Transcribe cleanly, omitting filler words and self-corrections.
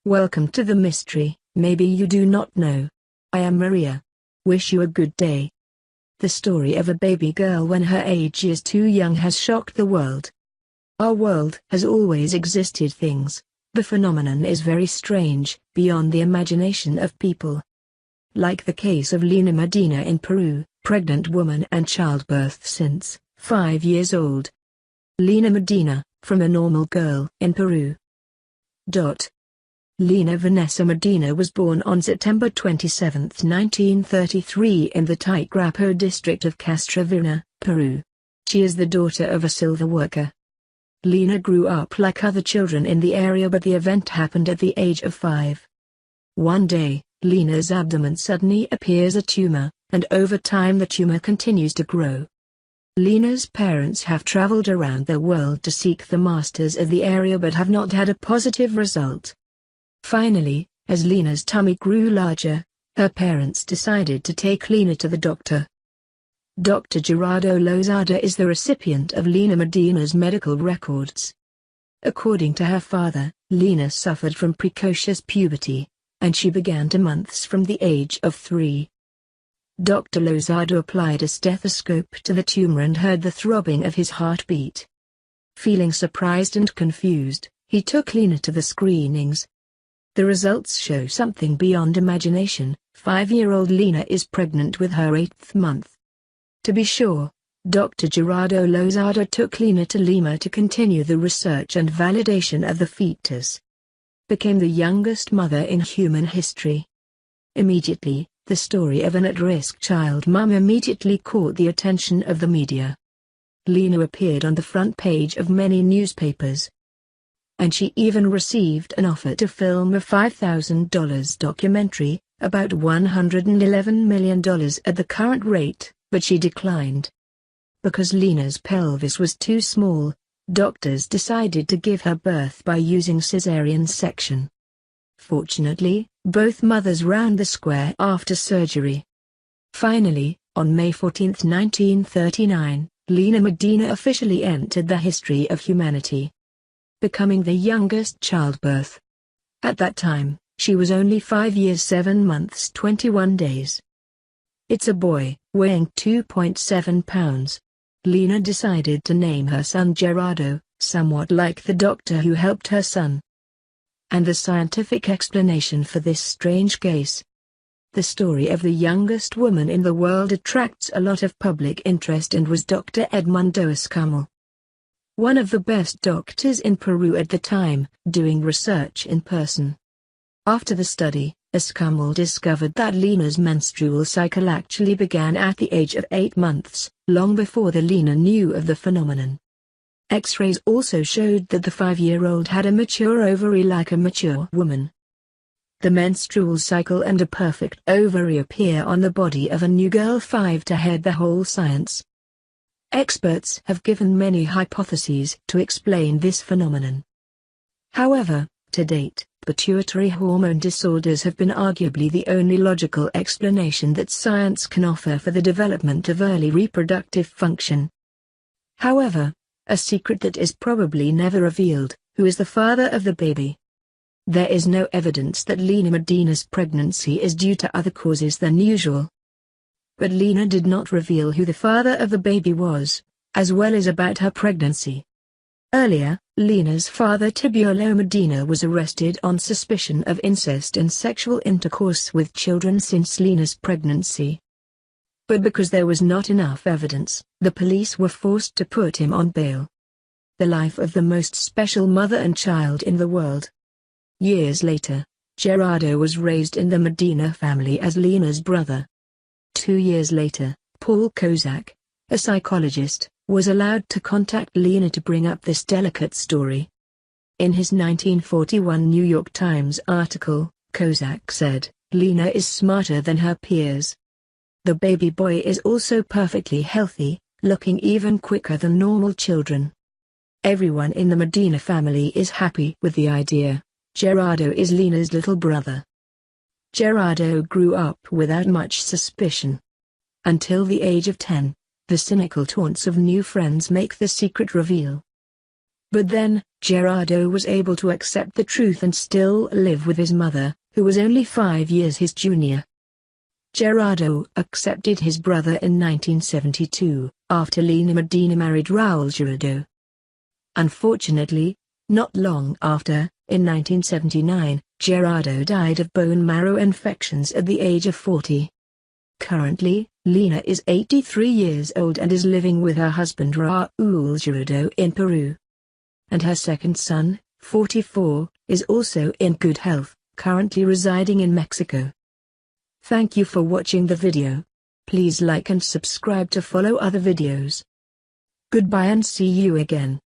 Welcome to the mystery. Maybe you do not know. I am Maria. Wish you a good day. The story of a baby girl when her age is too young has shocked the world. Our world has always existed things. The phenomenon is very strange, beyond the imagination of people. Like the case of Lina Medina in Peru, pregnant woman and childbirth since 5 years old. Lina Medina, from a normal girl in Peru. Lina Vanessa Medina was born on September 27, 1933 in the Tiagrapo district of Castrovina, Peru. She is the daughter of a silver worker. Lina grew up like other children in the area, but the event happened at the age of 5. One day, Lina's abdomen suddenly appears a tumor, and over time the tumor continues to grow. Lina's parents have traveled around the world to seek the masters of the area but have not had a positive result. Finally, as Lina's tummy grew larger, her parents decided to take Lina to the doctor. Dr. Gerardo Lozada is the recipient of Lina Medina's medical records. According to her father, Lina suffered from precocious puberty, and she began to months from the age of 3. Dr. Lozada applied a stethoscope to the tumor and heard the throbbing of his heartbeat. Feeling surprised and confused, he took Lina to the screenings. The results show something beyond imagination. 5-year-old Lina is pregnant with her 8th month. To be sure, Dr. Gerardo Lozada took Lina to Lima to continue the research and validation of the fetus. Became the youngest mother in human history. Immediately, the story of an at-risk child mom immediately caught the attention of the media. Lina appeared on the front page of many newspapers. And she even received an offer to film a $5,000 documentary, about $111 million at the current rate, but she declined. Because Lina's pelvis was too small, doctors decided to give her birth by using cesarean section. Fortunately, both mothers round the square after surgery. Finally, on May 14, 1939, Lina Medina officially entered the history of humanity, becoming the youngest childbirth. At that time, she was only 5 years 7 months 21 days. It's a boy, weighing 2.7 pounds. Lina decided to name her son Gerardo, somewhat like the doctor who helped her son. And the scientific explanation for this strange case. The story of the youngest woman in the world attracts a lot of public interest and was Dr. Edmundo Escamil, one of the best doctors in Peru at the time, doing research in person. After the study, Escamil discovered that Lina's menstrual cycle actually began at the age of 8 months, long before the Lina knew of the phenomenon. X-rays also showed that the 5-year-old had a mature ovary like a mature woman. The menstrual cycle and a perfect ovary appear on the body of a new girl 5 to head the whole science. Experts have given many hypotheses to explain this phenomenon. However, to date, pituitary hormone disorders have been arguably the only logical explanation that science can offer for the development of early reproductive function. However, a secret that is probably never revealed: who is the father of the baby? There is no evidence that Lina Medina's pregnancy is due to other causes than usual. But Lina did not reveal who the father of the baby was, as well as about her pregnancy. Earlier, Lina's father Tibulo Medina was arrested on suspicion of incest and sexual intercourse with children since Lina's pregnancy. But because there was not enough evidence, the police were forced to put him on bail. The life of the most special mother and child in the world. Years later, Gerardo was raised in the Medina family as Lina's brother. 2 years later, Paul Kozak, a psychologist, was allowed to contact Lina to bring up this delicate story. In his 1941 New York Times article, Kozak said, "Lina is smarter than her peers. The baby boy is also perfectly healthy, looking even quicker than normal children. Everyone in the Medina family is happy with the idea. Gerardo is Lina's little brother." Gerardo grew up without much suspicion. Until the age of 10, the cynical taunts of new friends make the secret reveal. But then, Gerardo was able to accept the truth and still live with his mother, who was only 5 years his junior. Gerardo accepted his brother in 1972, after Lina Medina married Raul Gerardo. Unfortunately, not long after, in 1979, Gerardo died of bone marrow infections at the age of 40. Currently, Lina is 83 years old and is living with her husband Raul Gerardo in Peru. And her second son, 44, is also in good health, currently residing in Mexico. Thank you for watching the video. Please like and subscribe to follow other videos. Goodbye and see you again.